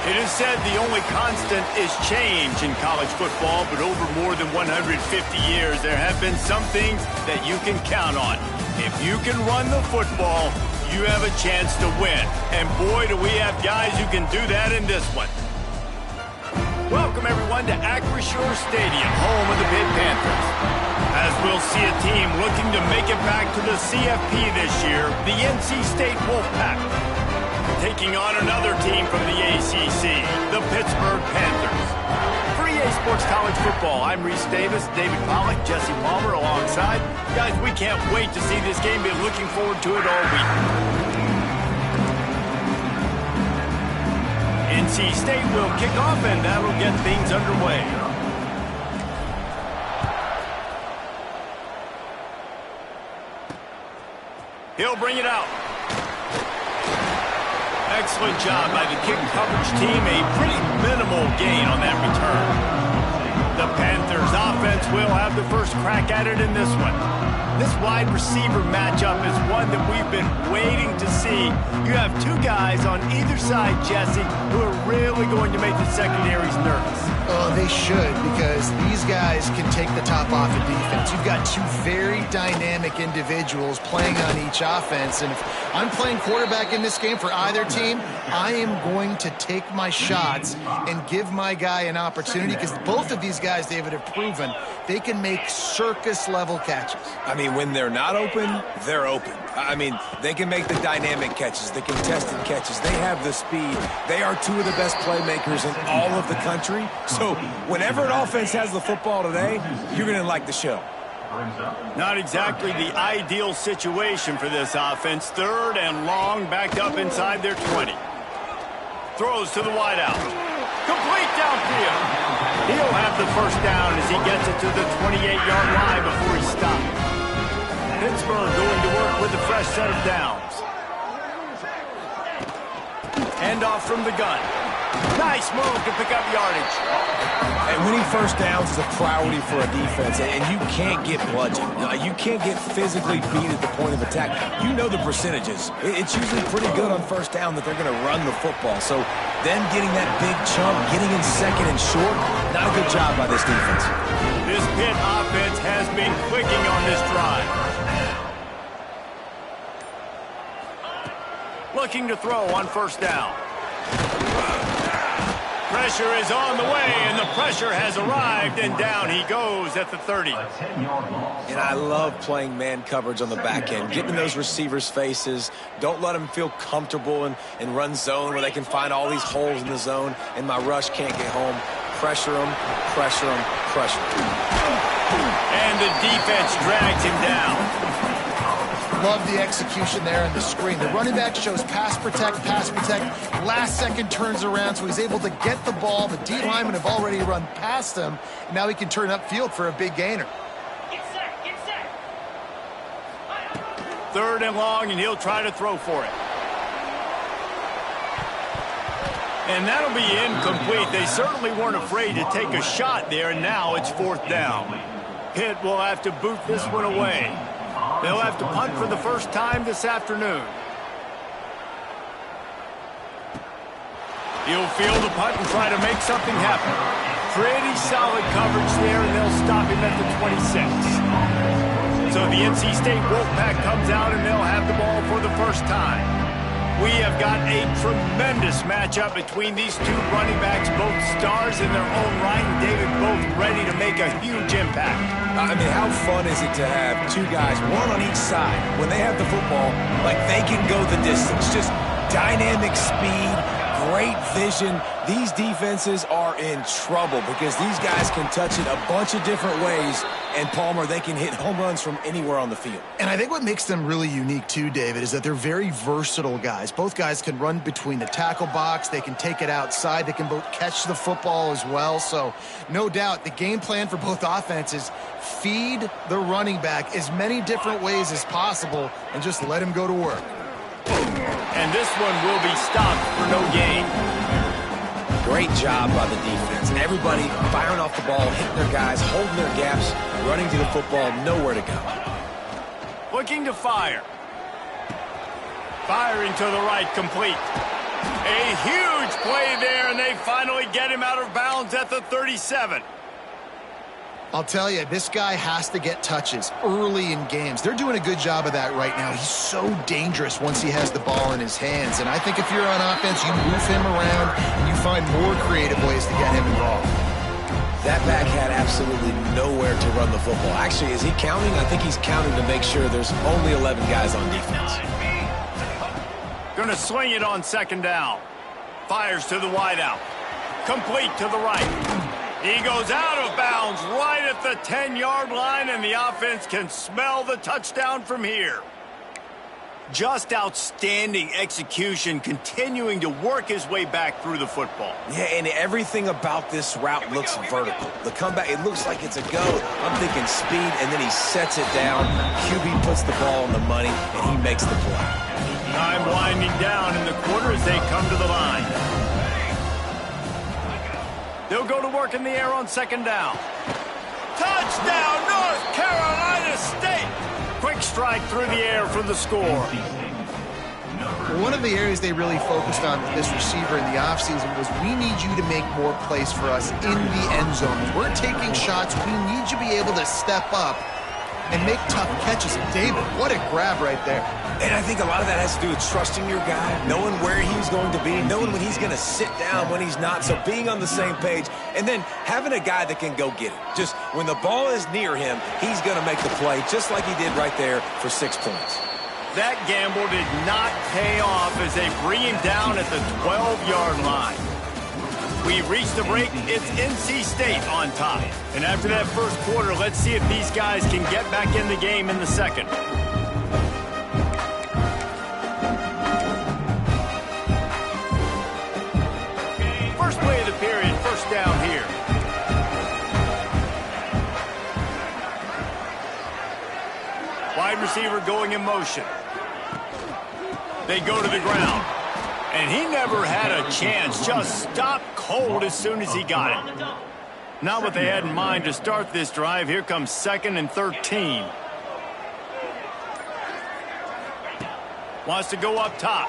It is said the only constant is change in college football, but over more than 150 years, there have been some things that you can count on. If you can run the football, you have a chance to win. And boy, do we have guys who can do that in this one. Welcome, everyone, to Acrisure Stadium, home of the Pitt Panthers. As we'll see a team looking to make it back to the CFP this year, the NC State Wolfpack. Taking on another team from the ACC, the Pittsburgh Panthers. For EA Sports College Football, I'm Reese Davis, David Pollack, Jesse Palmer alongside. Guys, we can't wait to see this game. Been looking forward to it all week. NC State will kick off, and that'll get things underway. He'll bring it out. Excellent job by the kick coverage team. A pretty minimal gain on that return. The Panthers offense will have the first crack at it in this one. This wide receiver matchup is one that we've been waiting to see. You have two guys on either side, Jesse, who are really going to make the secondaries nervous. Oh, they should, because these guys can take the top off of defense. You've got two very dynamic individuals playing on each offense, and if I'm playing quarterback in this game for either team, I am going to take my shots and give my guy an opportunity, because both of these guys, David, have proven they can make circus-level catches. I mean, when they're not open, they're open. I mean, they can make the dynamic catches, the contested catches. They have the speed. They are two of the best playmakers in all of the country. So whenever an offense has the football today, you're going to like the show. Not exactly the ideal situation for this offense. Third and long, backed up inside their 20. Throws to the wideout. Complete downfield. He'll have the first down as he gets it to the 28-yard line before he stops. Pittsburgh going to work with a fresh set of downs. Handoff from the gun. Nice move to pick up yardage. And winning first downs is a priority for a defense, and you can't get bludgeoned. You can't get physically beat at the point of attack. You know the percentages. It's usually pretty good on first down that they're going to run the football. So them getting that big chunk, getting in second and short, not a good job by this defense. This Pitt offense has been clicking on this drive. Looking to throw on first down. Pressure is on the way, and the pressure has arrived, and down he goes at the 30. And I love playing man coverage on the back end, getting in those receivers' faces. Don't let them feel comfortable and run zone where they can find all these holes in the zone, and my rush can't get home. Pressure them, pressure them, pressure them. And the defense drags him down. Love the execution there on the screen. The running back shows pass protect, last second turns around, so he's able to get the ball. The D linemen have already run past him, and now he can turn upfield for a big gainer. Get set. Third and long, and he'll try to throw for it. And that'll be incomplete. They certainly weren't afraid to take a shot there, and now it's fourth down. Pitt will have to boot this one away. They'll have to punt for the first time this afternoon. He'll field the punt and try to make something happen. Pretty solid coverage there, and they'll stop him at the 26. So the NC State Wolfpack comes out, and they'll have the ball for the first time. We have got a tremendous matchup between these two running backs, both stars in their own right, and David, both ready to make a huge impact. I mean, how fun is it to have two guys, one on each side, when they have the football, like they can go the distance. Just dynamic speed, great vision. These defenses are in trouble because these guys can touch it a bunch of different ways, and Palmer, they can hit home runs from anywhere on the field. And I think what makes them really unique too, David, is that they're very versatile guys. Both guys can run between the tackle box. They can take it outside. They can both catch the football as well. So no doubt the game plan for both offenses, feed the running back as many different ways as possible and just let him go to work. And this one will be stopped for no gain. Great job by the defense. Everybody firing off the ball, hitting their guys, holding their gaps, running to the football, nowhere to go. Looking to fire. Firing to the right, complete. A huge play there, and they finally get him out of bounds at the 37. I'll tell you, this guy has to get touches early in games. They're doing a good job of that right now. He's so dangerous once he has the ball in his hands. And I think if you're on offense, you move him around and you find more creative ways to get him involved. That back had absolutely nowhere to run the football. Actually, is he counting? I think he's counting to make sure there's only 11 guys on defense. Gonna swing it on second down. Fires to the wideout. Complete to the right. He goes out of bounds right at the 10-yard line, and the offense can smell the touchdown from here. Just outstanding execution, continuing to work his way back through the football. Yeah, and everything about this route looks vertical. The comeback, it looks like it's a go. I'm thinking speed, and then he sets it down. QB puts the ball on the money, and he makes the play. Time winding down in the quarter as they come to the line. They'll go to work in the air on second down. Touchdown, North Carolina State! Quick strike through the air for the score. One of the areas they really focused on with this receiver in the offseason was we need you to make more plays for us in the end zone. We're taking shots. We need you to be able to step up and make tough catches. And David, what a grab right there. And I think a lot of that has to do with trusting your guy, knowing where he's going to be, knowing when he's going to sit down, when he's not, so being on the same page, and then having a guy that can go get it. Just when the ball is near him, he's going to make the play, just like he did right there for 6 points. That gamble did not pay off as they bring him down at the 12-yard line. We reached the break. It's NC State on top. And after that first quarter, let's see if these guys can get back in the game in the second. First play of the period, first down here. Wide receiver going in motion. They go to the ground. And he never had a chance, just stopped cold as soon as he got it. Not what they had in mind to start this drive. Here comes 2nd and 13. Wants to go up top.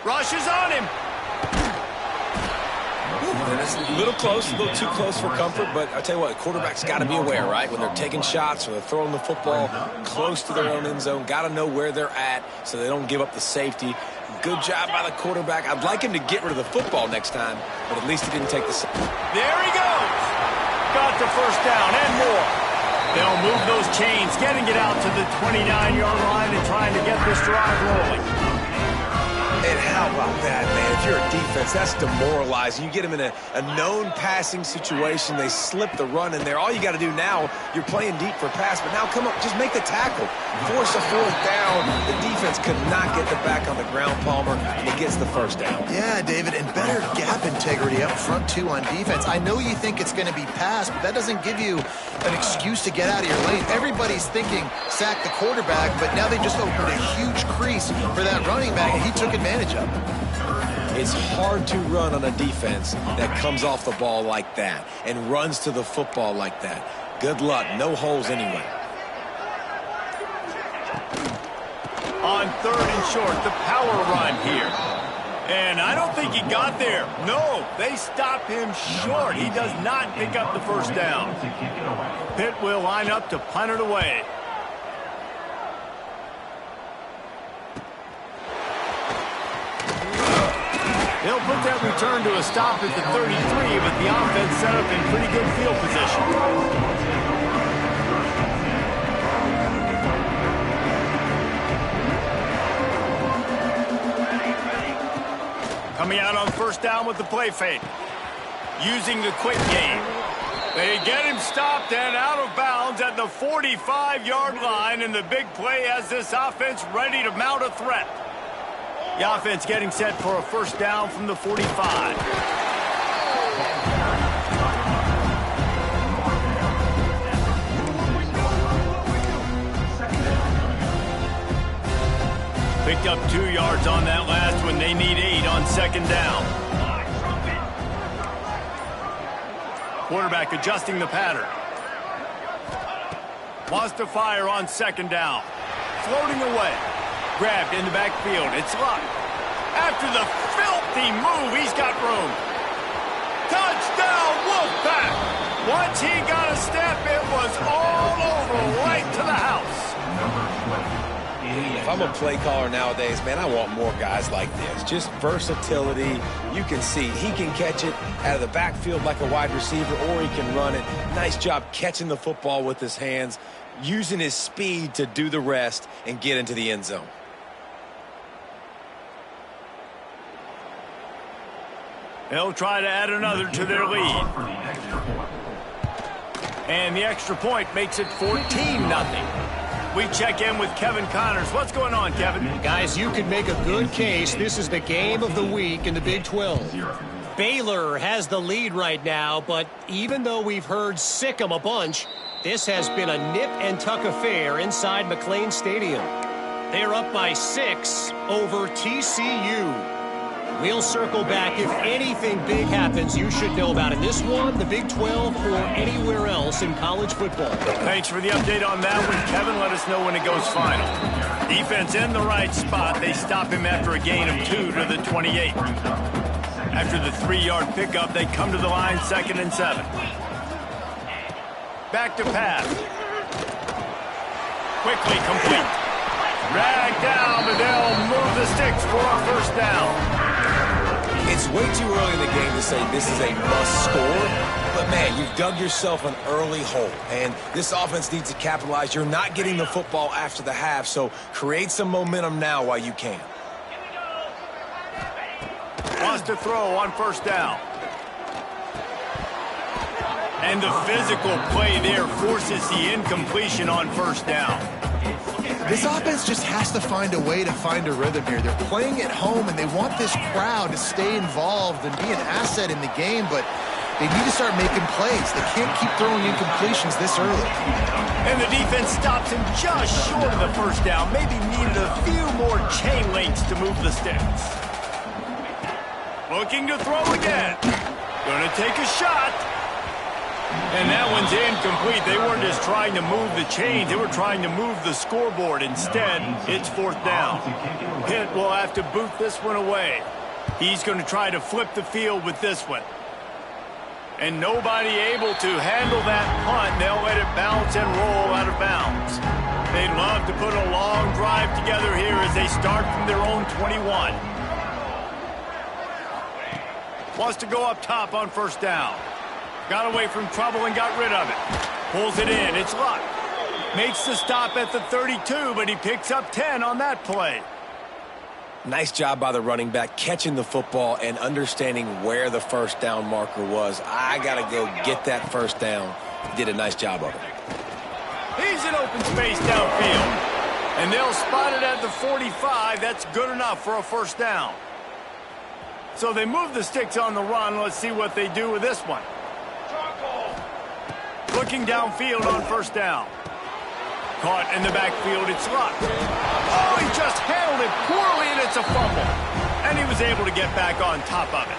Rushes on him. And it's a little close, a little too close for comfort, but I tell you what, quarterback's got to be aware, right? When they're taking shots, when they're throwing the football close to their own end zone, got to know where they're at so they don't give up the safety. Good job by the quarterback. I'd like him to get rid of the football next time, but at least he didn't take the safety. There he goes. Got the first down and more. They'll move those chains, getting it out to the 29-yard line and trying to get this drive rolling. And how about that, man? If you're a defense, that's demoralizing. You get them in a known passing situation. They slip the run in there. All you got to do now, you're playing deep for pass, but now come up, just make the tackle. Force a fourth down. The defense could not get the back on the ground, Palmer, and he gets the first down. Yeah, David, and better gap integrity up front, too, on defense. I know you think it's going to be pass, but that doesn't give you an excuse to get out of your lane. Everybody's thinking sack the quarterback, but now they just opened a huge crease for that running back, and he took advantage of it. It's hard to run on a defense that comes off the ball like that and runs to the football like that. Good luck. No holes anyway. On 3rd and short, the power run here. And I don't think he got there. No, they stop him short. He does not pick up the first down. Pitt will line up to punt it away. They'll put that return to a stop at the 33, but the offense set up in pretty good field position. Coming out on first down with the play fake. Using the quick game. They get him stopped and out of bounds at the 45-yard line, and the big play has this offense ready to mount a threat. The offense getting set for a first down from the 45. Picked up 2 yards on that last one. They need 8 on second down. Quarterback adjusting the pattern. Wants to fire on second down. Floating away. Grabbed in the backfield. It's Luck. After the filthy move, he's got room. If I'm a play caller nowadays, man, I want more guys like this. Just versatility. You can see he can catch it out of the backfield like a wide receiver, or he can run it. Nice job catching the football with his hands, using his speed to do the rest and get into the end zone. They'll try to add another to their lead. And the extra point makes it 14-0. We check in with Kevin Connors. What's going on, Kevin? Guys, you could make a good case. This is the game of the week in the Big 12. Baylor has the lead right now, but even though we've heard sick 'em a bunch, this has been a nip-and-tuck affair inside McLean Stadium. They're up by 6 over TCU. We'll circle back if anything big happens you should know about in this one, the Big 12, or anywhere else in college football. Thanks for the update on that one, Kevin. Let us know when it goes final. Defense in the right spot. They stop him after a gain of 2 to the 28. After the 3-yard pickup, they come to the line 2nd and 7. Back to pass. Quickly complete. Drag down, but they'll move the sticks for a first down. It's way too early in the game to say this is a must score, but man, you've dug yourself an early hole, and this offense needs to capitalize. You're not getting the football after the half, so create some momentum now while you can. Wants to throw on first down. And the physical play there forces the incompletion on first down. This offense just has to find a way to find a rhythm here. They're playing at home, and they want this crowd to stay involved and be an asset in the game, but they need to start making plays. They can't keep throwing incompletions this early. And the defense stops him just short of the first down. Maybe needed a few more chain links to move the sticks. Looking to throw again. Gonna take a shot. And that one's incomplete. They weren't just trying to move the chains. They were trying to move the scoreboard. Instead, it's 4th down. Pitt will have to boot this one away. He's going to try to flip the field with this one. And nobody able to handle that punt. They'll let it bounce and roll out of bounds. They'd love to put a long drive together here as they start from their own 21. Wants to go up top on first down. Got away from trouble and got rid of it. Pulls it in. It's Luck. Makes the stop at the 32, but he picks up 10 on that play. Nice job by the running back catching the football and understanding where the first down marker was. I got to go get that first down. He did a nice job of it. He's in open space downfield. And they'll spot it at the 45. That's good enough for a first down. So they move the sticks on the run. Let's see what they do with this one. Looking downfield on first down. Caught in the backfield, it's Luck. Oh, he just handled it poorly, and it's a fumble. And he was able to get back on top of it.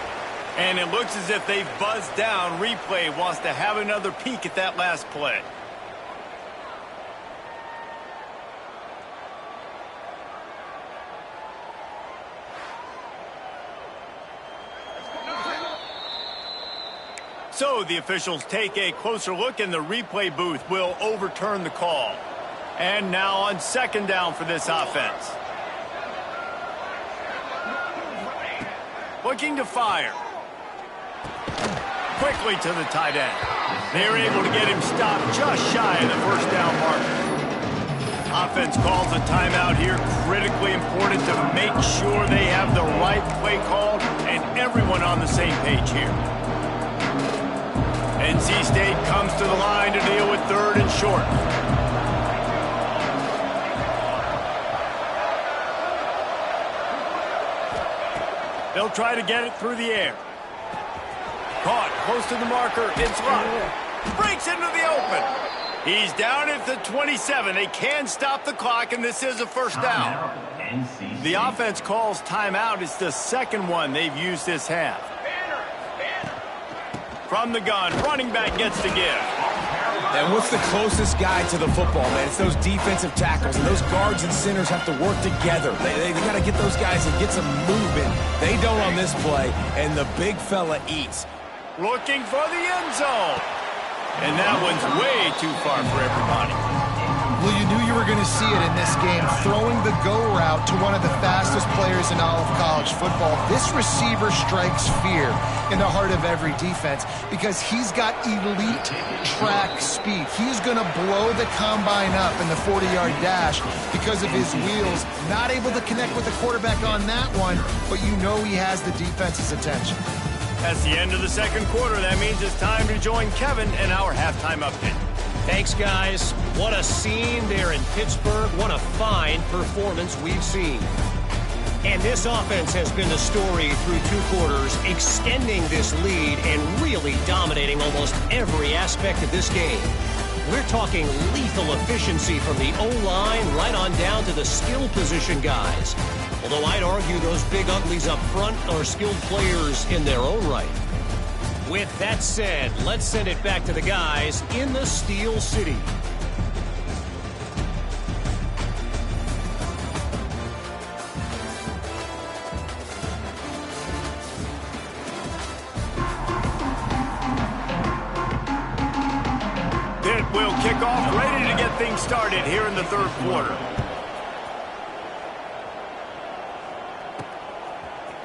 And it looks as if they've buzzed down. Replay wants to have another peek at that last play. So the officials take a closer look, and the replay booth will overturn the call. And now on 2nd down for this offense. Looking to fire. Quickly to the tight end. They're able to get him stopped just shy of the first down marker. Offense calls a timeout here. Critically important to make sure they have the right play called and everyone on the same page here. NC State comes to the line to deal with 3rd and short. They'll try to get it through the air. Caught close to the marker. It's Luck. Breaks into the open. He's down at the 27. They can stop the clock, and this is a first down. The offense calls timeout. It's the 2nd one they've used this half. From the gun, running back gets to give. And what's the closest guy to the football, man? It's those defensive tackles, and those guards and centers have to work together. They got to get those guys and get some movement. They don't on this play, and the big fella eats. Looking for the end zone. And that one's way too far for everybody. Well, you knew you were going to see it in this game, throwing the go route to one of the fastest players in all of college football. This receiver strikes fear in the heart of every defense because he's got elite track speed. He's going to blow the combine up in the 40-yard dash because of his wheels. Not able to connect with the quarterback on that one, but you know he has the defense's attention. That's the end of the second quarter. That means it's time to join Kevin in our halftime update. Thanks, guys. What a scene there in Pittsburgh. What a fine performance we've seen. And this offense has been the story through 2 quarters, extending this lead and really dominating almost every aspect of this game. We're talking lethal efficiency from the O-line right on down to the skill position guys. Although I'd argue those big uglies up front are skilled players in their own right. With that said, let's send it back to the guys in the Steel City. Pitt will kick off, ready to get things started here in the third quarter.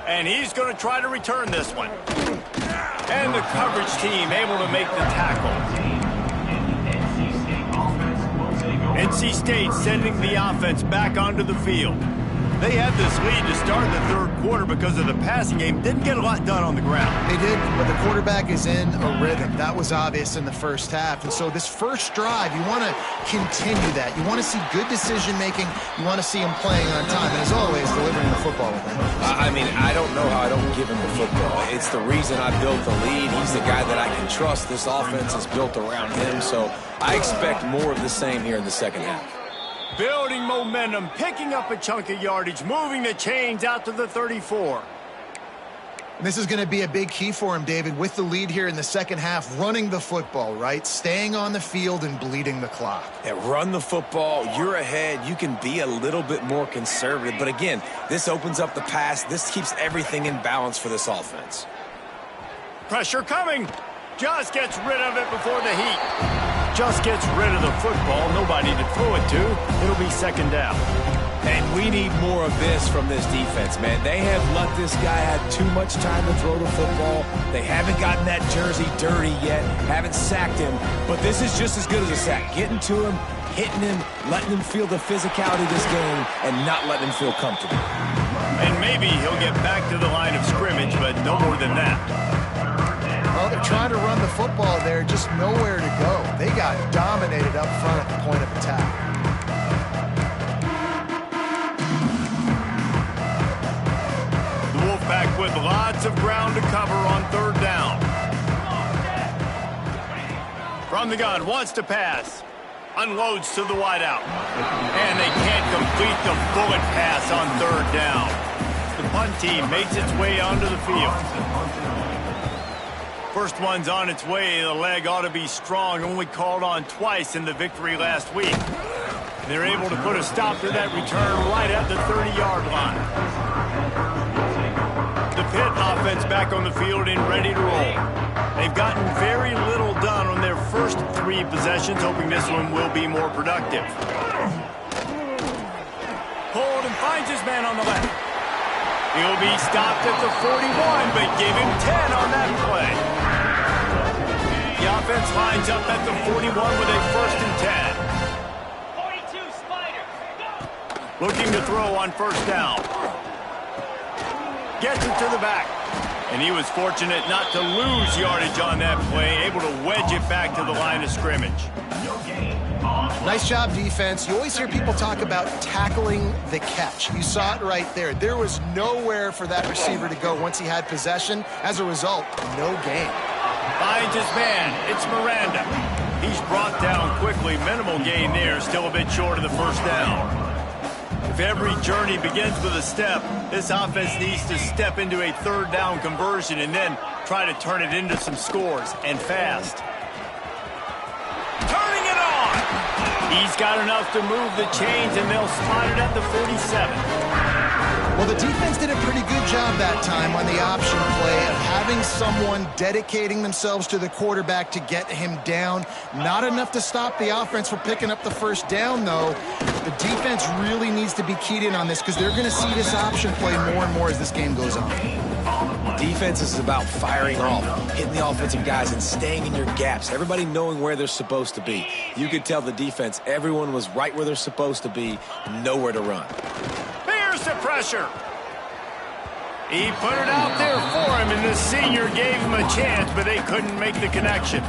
And he's going to try to return this one. And the coverage team able to make the tackle. NC State sending the offense back onto the field. They had this lead to start the third quarter because of the passing game. Didn't get a lot done on the ground. They did, but the quarterback is in a rhythm. That was obvious in the first half. And so this first drive, you want to continue that. You want to see good decision-making. You want to see him playing on time. And as always, delivering the football with him. I mean, I don't know how I don't give him the football. It's the reason I built the lead. He's the guy that I can trust. This offense is built around him. So I expect more of the same here in the second half. Building momentum, picking up a chunk of yardage, moving the chains out to the 34. And this is going to be a big key for him, David, with the lead here in the second half, running the football, right? Staying on the field and bleeding the clock. Yeah, run the football. You're ahead. You can be a little bit more conservative. But again, this opens up the pass. This keeps everything in balance for this offense. Pressure coming. Just gets rid of it before the heat. Just gets rid of the football. Nobody to throw it to. It'll be second down. And we need more of this from this defense, man. They have let this guy have too much time to throw the football. They haven't gotten that jersey dirty yet, haven't sacked him. But this is just as good as a sack. Getting to him, hitting him, letting him feel the physicality of this game, and not letting him feel comfortable. And maybe he'll get back to the line of scrimmage, but no more than that. Well, they're trying to run the football there, just nowhere to go. They got dominated up front at the point of attack. The Wolfpack with lots of ground to cover on third down. From the gun, wants to pass. Unloads to the wideout. And they can't complete the bullet pass on third down. The punt team makes its way onto the field. First one's on its way. The leg ought to be strong. Only called on twice in the victory last week. They're able to put a stop to that return right at the 30-yard line. The Pitt offense back on the field and ready to roll. They've gotten very little done on their first 3 possessions, hoping this one will be more productive. Pulled and finds his man on the left. He'll be stopped at the 41, but give him 10 on that play. The offense lines up at the 41 with a first and 10. 42 Spider. Go. Looking to throw on first down. Gets it to the back. And he was fortunate not to lose yardage on that play, able to wedge it back to the line of scrimmage. Nice job, defense. You always hear people talk about tackling the catch. You saw it right there. There was nowhere for that receiver to go once he had possession. As a result, no gain. Finds his man. It's Miranda. He's brought down quickly. Minimal gain there. Still a bit short of the first down. If every journey begins with a step, this offense needs to step into a third down conversion and then try to turn it into some scores, and fast. Turning it on! He's got enough to move the chains, and they'll spot it at the 47. Well, the defense did a pretty good job that time on the option play of having having someone dedicating themselves to the quarterback to get him down. Not enough to stop the offense from picking up the first down, though. The defense really needs to be keyed in on this because they're going to see this option play more and more as this game goes on. Defense is about firing off, hitting the offensive guys, and staying in your gaps. Everybody knowing where they're supposed to be. You could tell the defense, everyone was right where they're supposed to be, nowhere to run. Here's the pressure. He put it out there for him, and the senior gave him a chance, but they couldn't make the connection.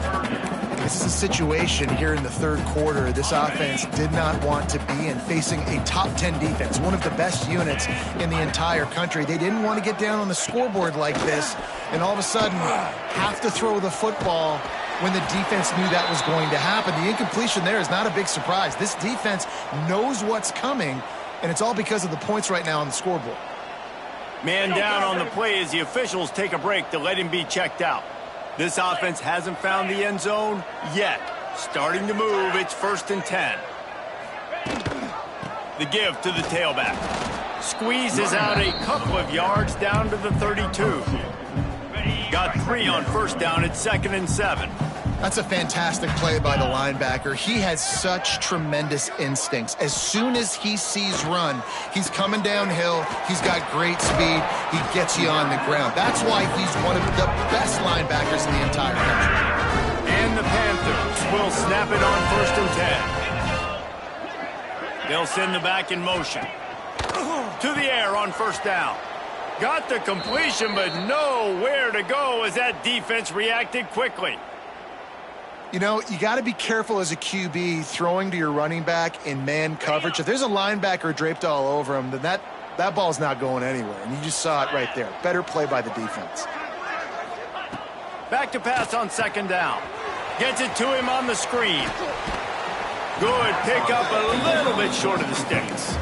This is a situation here in the third quarter this offense did not want to be in, facing a top 10 defense, one of the best units in the entire country. They didn't want to get down on the scoreboard like this, and all of a sudden have to throw the football when the defense knew that was going to happen. The incompletion there is not a big surprise. This defense knows what's coming, and it's all because of the points right now on the scoreboard. Man down on the play as the officials take a break to let him be checked out. This offense hasn't found the end zone yet. Starting to move, it's 1st and 10. The give to the tailback. Squeezes out a couple of yards down to the 32. Got 3 on first down. It's 2nd and 7. That's a fantastic play by the linebacker. He has such tremendous instincts. As soon as he sees run, he's coming downhill. He's got great speed. He gets you on the ground. That's why he's one of the best linebackers in the entire country. And the Panthers will snap it on 1st and 10. They'll send the back in motion. To the air on first down. Got the completion, but nowhere to go as that defense reacted quickly. You know, you got to be careful as a QB throwing to your running back in man coverage. If there's a linebacker draped all over him, then that ball's not going anywhere. And you just saw it right there. Better play by the defense. Back to pass on 2nd down. Gets it to him on the screen. Good pickup, a little bit short of the sticks.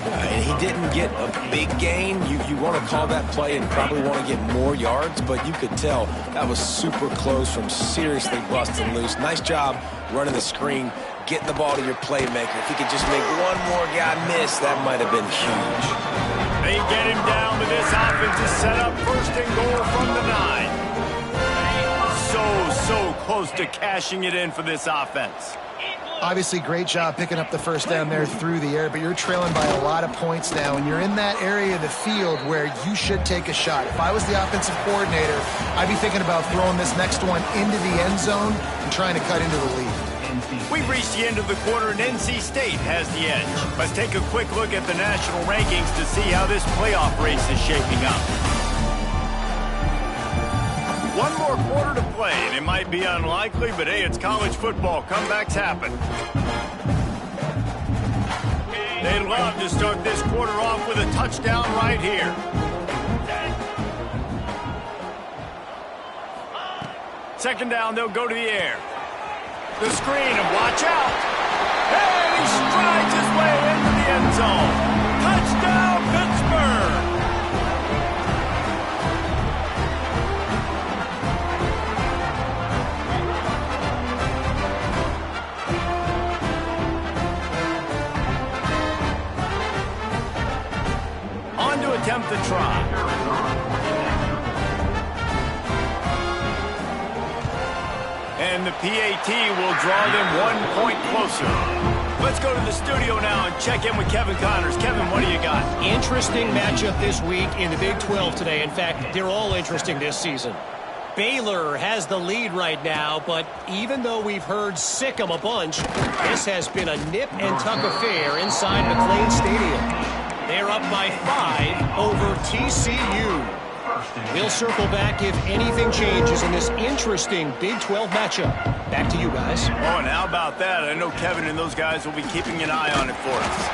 And he didn't get a big gain. You want to call that play and probably want to get more yards, but you could tell that was super close from seriously busting loose. Nice job running the screen, getting the ball to your playmaker. If he could just make one more guy miss, that might have been huge. They get him down, but this offense is set up 1st and goal from the 9. So close to cashing it in for this offense. Obviously, great job picking up the first down there through the air, but you're trailing by a lot of points now, and you're in that area of the field where you should take a shot. If I was the offensive coordinator, I'd be thinking about throwing this next one into the end zone and trying to cut into the lead. We've reached the end of the quarter, and NC State has the edge. Let's take a quick look at the national rankings to see how this playoff race is shaping up. One more quarter to play, and it might be unlikely, but hey, it's college football. Comebacks happen. They'd love to start this quarter off with a touchdown right here. Second down, they'll go to the air. The screen, and watch out. And he strides his way into the end zone. Touchdown, Pittsburgh! Attempt to try. And the PAT will draw them 1 point closer. Let's go to the studio now and check in with Kevin Connors. Kevin, what do you got? Interesting matchup this week in the Big 12 today. In fact, they're all interesting this season. Baylor has the lead right now, but even though we've heard sick 'em a bunch, this has been a nip-and-tuck affair inside McLean Stadium. They're up by 5 over TCU. We'll circle back if anything changes in this interesting Big 12 matchup. Back to you guys. Oh, and how about that? I know Kevin and those guys will be keeping an eye on it for us.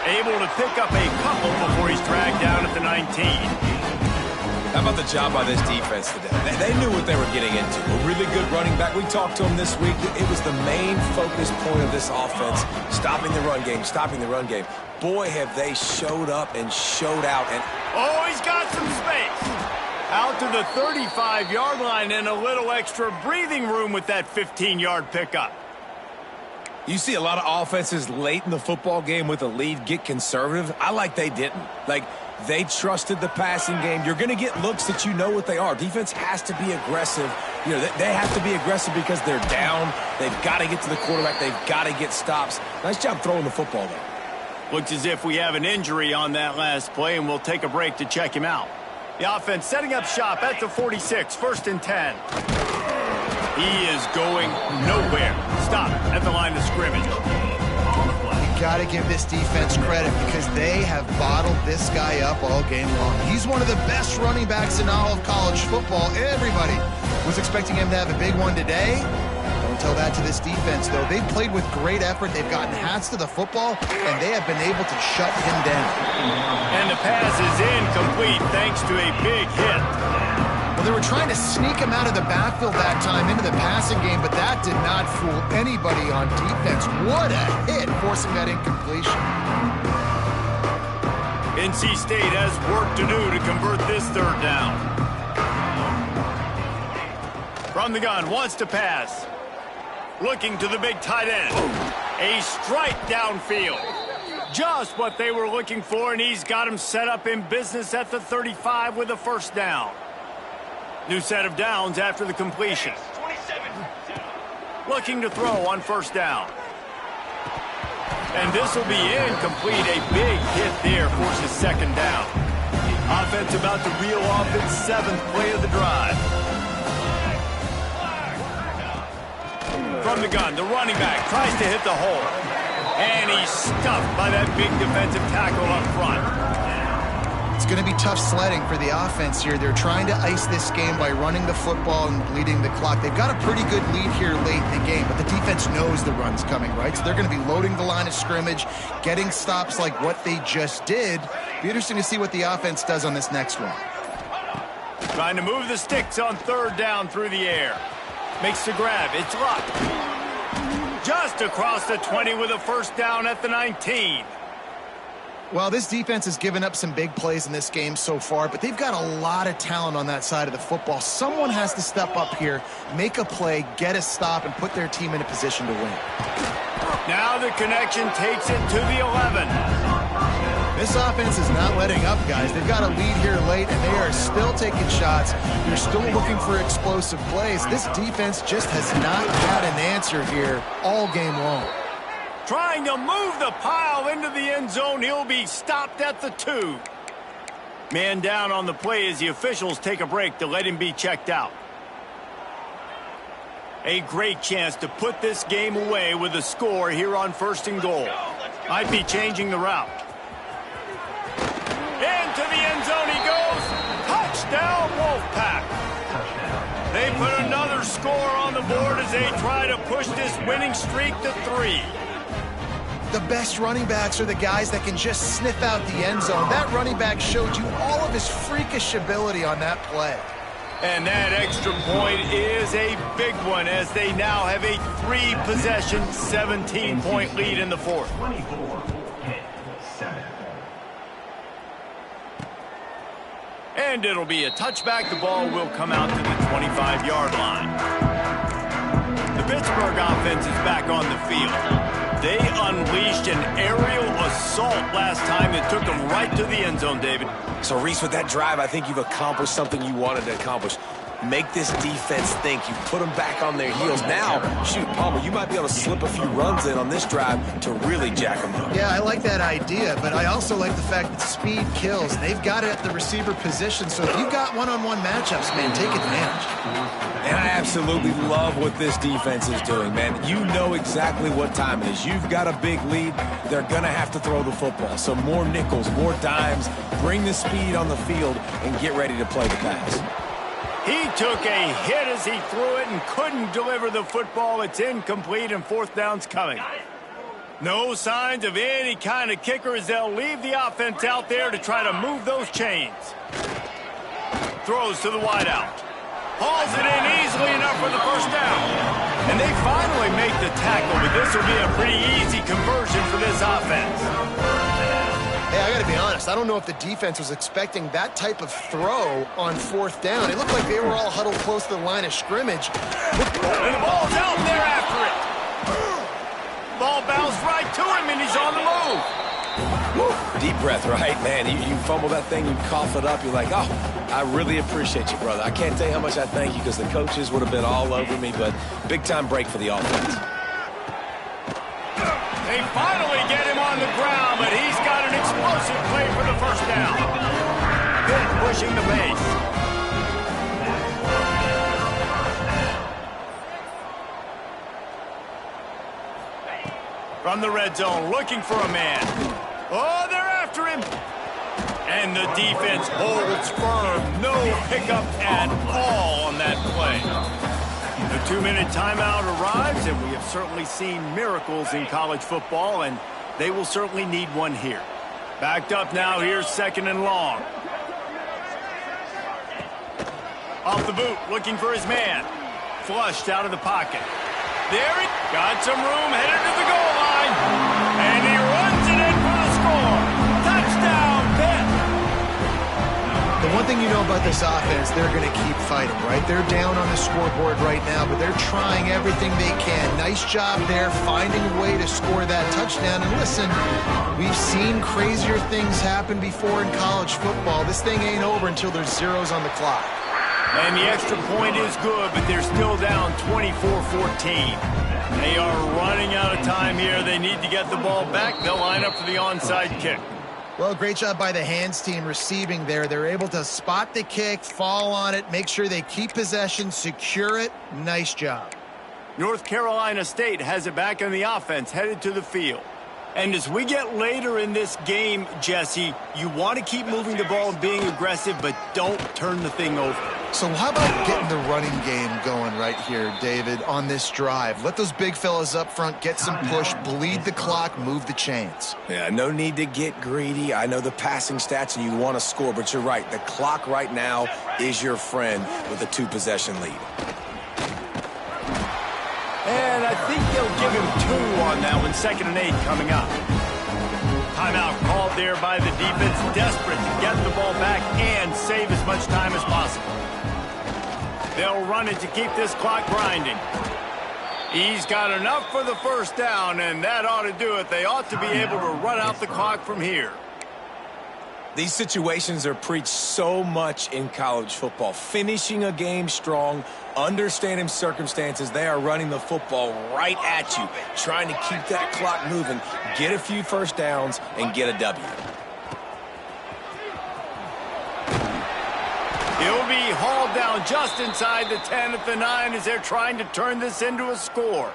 Able to pick up a couple before he's dragged down at the 19. How about the job by this defense today? They knew what they were getting into. A really good running back. We talked to him this week. It was the main focus point of this offense, stopping the run game, stopping the run game. Boy, have they showed up and showed out. And oh, he's got some space. Out to the 35-yard line and a little extra breathing room with that 15-yard pickup. You see a lot of offenses late in the football game with a lead get conservative. I like they didn't. Like, they trusted the passing game. You're going to get looks that you know what they are. Defense has to be aggressive. You know, they have to be aggressive because they're down. They've got to get to the quarterback. They've got to get stops. Nice job throwing the football there. Looks as if we have an injury on that last play, and we'll take a break to check him out. The offense setting up shop at the 46, 1st and 10. He is going nowhere. Stop at the line of scrimmage. You got to give this defense credit because they have bottled this guy up all game long. He's one of the best running backs in all of college football. Everybody was expecting him to have a big one today. Don't tell that to this defense, though. They've played with great effort. They've gotten hats to the football, and they have been able to shut him down. And the pass is incomplete thanks to a big hit. Well, they were trying to sneak him out of the backfield that time into the passing game, but that did not fool anybody on defense. What a hit, forcing that incompletion. NC State has work to do to convert this 3rd down. From the gun, wants to pass. Looking to the big tight end. A strike downfield. Just what they were looking for, and he's got him set up in business at the 35 with a 1st down. New set of downs after the completion. Looking to throw on 1st down. And this will be incomplete. A big hit there forces 2nd down. Offense about to reel off its 7th play of the drive. From the gun, the running back tries to hit the hole. And he's stuffed by that big defensive tackle up front. It's going to be tough sledding for the offense here. They're trying to ice this game by running the football and bleeding the clock. They've got a pretty good lead here late in the game, but the defense knows the run's coming, right? So they're going to be loading the line of scrimmage, getting stops like what they just did. Be interesting to see what the offense does on this next one. Trying to move the sticks on 3rd down through the air. Makes the grab. It's locked. Just across the 20 with a 1st down at the 19. Well, this defense has given up some big plays in this game so far, but they've got a lot of talent on that side of the football. Someone has to step up here, make a play, get a stop, and put their team in a position to win. Now the connection takes it to the 11. This offense is not letting up, guys. They've got a lead here late, and they are still taking shots. They're still looking for explosive plays. This defense just has not had an answer here all game long. Trying to move the pile into the end zone. He'll be stopped at the 2. Man down on the play as the officials take a break to let him be checked out. A great chance to put this game away with a score here on 1st and goal. Might be changing the route. Into the end zone he goes. Touchdown, Wolfpack. They put another score on the board as they try to push this winning streak to 3. The best running backs are the guys that can just sniff out the end zone. That running back showed you all of his freakish ability on that play. And that extra point is a big one as they now have a 3-possession, 17-point lead in the 4th. And it'll be a touchback. The ball will come out to the 25-yard line. The Pittsburgh offense is back on the field. They unleashed an aerial assault last time that took them right to the end zone, David. So, Reese, with that drive, I think you've accomplished something you wanted to accomplish. Make this defense think. You put them back on their heels. Now, shoot, Palmer, you might be able to slip a few runs in on this drive to really jack them up. Yeah, I like that idea, but I also like the fact that speed kills. They've got it at the receiver position, so if you've got one-on-one matchups, man, take advantage. And I absolutely love what this defense is doing, man. You know exactly what time it is. You've got a big lead. They're going to have to throw the football. So more nickels, more dimes, bring the speed on the field, and get ready to play the pass. He took a hit as he threw it and couldn't deliver the football. It's incomplete and 4th down's coming. No signs of any kind of kicker as they'll leave the offense out there to try to move those chains. Throws to the wideout. Hauls it in easily enough for the 1st down. And they finally make the tackle, but this will be a pretty easy conversion for this offense. Hey, I got to be honest. I don't know if the defense was expecting that type of throw on 4th down. It looked like they were all huddled close to the line of scrimmage. And the ball's out there after it. Ball bounced right to him, and he's on the move. Woo. Deep breath, right? Man, you fumble that thing, you cough it up, you're like, oh, I really appreciate you, brother. I can't tell you how much I thank you because the coaches would have been all over me, but big-time break for the offense. They finally get him on the ground, but he's got an explosive play for the first down. Pitt pushing the pace. From the red zone, looking for a man. Oh, they're after him. And the defense holds firm. No pickup at all on that play. The 2-minute timeout arrives, and we have certainly seen miracles in college football, and they will certainly need one here. Backed up now, here's 2nd and long. Off the boot, looking for his man. Flushed out of the pocket. There he got some room, headed to the goal line. And he runs it in for the score. Touchdown, Pitt. The one thing you know about this offense, they're going to keep fighting, right? They're down on the scoreboard right now, but they're trying everything they can. Nice job there, finding a way to score that touchdown. And listen, we've seen crazier things happen before in college football. This thing ain't over until there's zeros on the clock. And the extra point is good, but they're still down 24-14. They are running out of time here. They need to get the ball back. They'll line up for the onside kick. Well, great job by the hands team receiving there. They're able to spot the kick, fall on it, make sure they keep possession, secure it. Nice job. North Carolina State has it back on the offense, headed to the field. And as we get later in this game, Jesse, you want to keep moving the ball and being aggressive, but don't turn the thing over. So how about getting the running game going right here, David, on this drive? Let those big fellas up front get some push, bleed the clock, move the chains. Yeah, no need to get greedy. I know the passing stats and you want to score, but you're right. The clock right now is your friend with a 2-possession lead. And I think they'll give him 2 on that one. 2nd and 8 coming up. Timeout called there by the defense, desperate to get the ball back and save as much time as possible. They'll run it to keep this clock grinding. He's got enough for the first down, and that ought to do it. They ought to be able to run out the clock from here. These situations are preached so much in college football. Finishing a game strong, understanding circumstances. They are running the football right at you, trying to keep that clock moving, get a few first downs, and get a W. He'll be hauled down just inside the 10 at the 9 as they're trying to turn this into a score.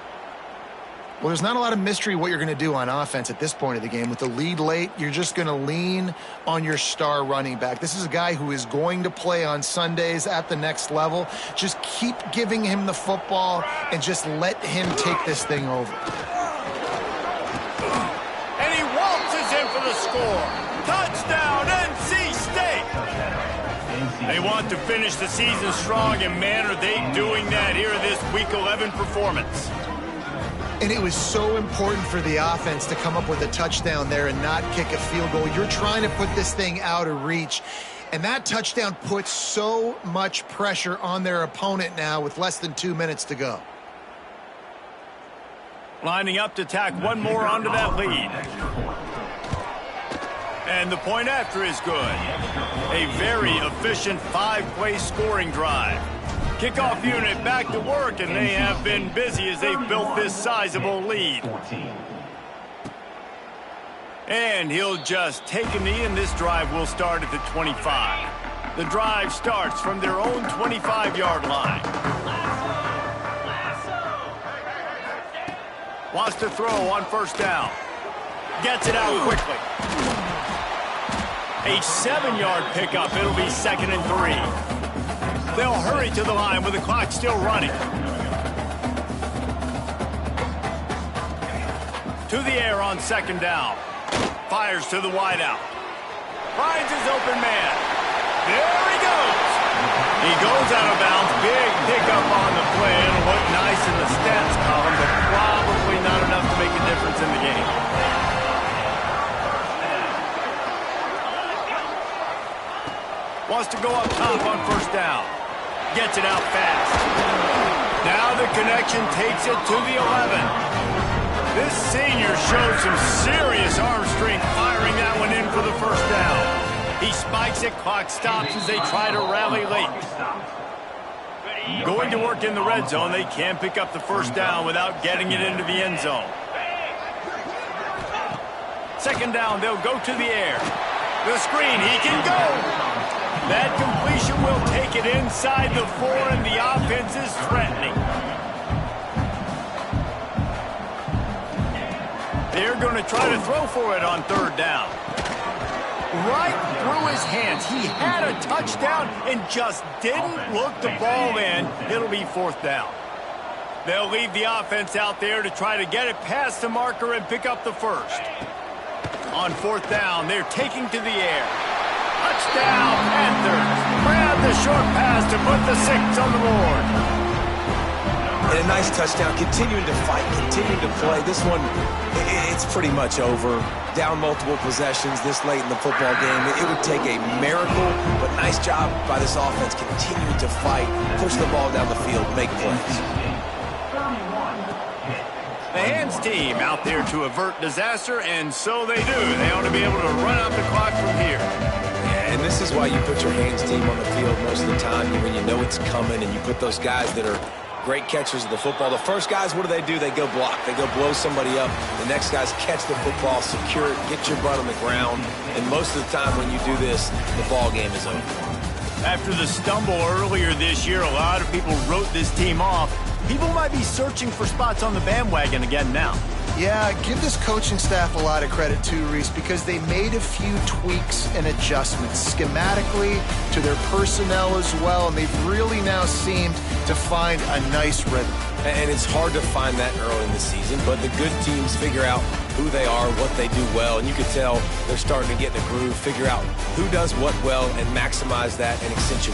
Well, there's not a lot of mystery what you're going to do on offense at this point of the game. With the lead late, you're just going to lean on your star running back. This is a guy who is going to play on Sundays at the next level. Just keep giving him the football and just let him take this thing over. And he waltzes in for the score. Touchdown, NC State. They want to finish the season strong, and man, are they doing that here in this Week 11 performance. And it was so important for the offense to come up with a touchdown there and not kick a field goal. You're trying to put this thing out of reach. And that touchdown puts so much pressure on their opponent now with less than 2 minutes to go. Lining up to tack one more onto that lead. And the point after is good. A very efficient 5-play scoring drive. Kickoff unit back to work, and they have been busy as they've built this sizable lead. And he'll just take a knee, and this drive will start at the 25. The drive starts from their own 25-yard line. Wants to throw on first down. Gets it out quickly. A 7-yard pickup. It'll be 2nd and 3. They'll hurry to the line with the clock still running. To the air on 2nd down. Fires to the wideout. Finds his open man. There he goes. He goes out of bounds. Big pickup on the play. It'll look nice in the stats column, but probably not enough to make a difference in the game. Wants to go up top on first down. Gets it out fast. Now the connection takes it to the 11. This senior showed some serious arm strength firing that one in for the first down. He spikes it, clock stops as they try to rally late. Going to work in the red zone, they can pick up the first down without getting it into the end zone. Second down, they'll go to the air. The screen, he can go. That completion will take it inside the 4, and the offense is threatening. They're going to try to throw for it on third down. Right through his hands. He had a touchdown and just didn't look the ball in. It'll be fourth down. They'll leave the offense out there to try to get it past the marker and pick up the first. On fourth down, they're taking to the air. Touchdown, Panthers. Grab the short pass to put the 6 on the board. And a nice touchdown, continuing to fight, continuing to play. This one, it's pretty much over. Down multiple possessions this late in the football game. It would take a miracle, but nice job by this offense continuing to fight, push the ball down the field, make plays. The hands team out there to avert disaster, and so they do. They ought to be able to run out the clock from here. Yeah, and this is why you put your hands team on the field most of the time when you know it's coming, and you put those guys that are great catchers of the football. The first guys, what do? They go block. They go blow somebody up. The next guys catch the football, secure it, get your butt on the ground. And most of the time when you do this, the ball game is over. After the stumble earlier this year, a lot of people wrote this team off. People might be searching for spots on the bandwagon again now. Yeah, give this coaching staff a lot of credit too, Reese, because they made a few tweaks and adjustments schematically to their personnel as well, and they've really now seemed to find a nice rhythm. And it's hard to find that early in the season, but the good teams figure out who they are, what they do well, and you can tell they're starting to get in a groove, figure out who does what well, and maximize that and accentuate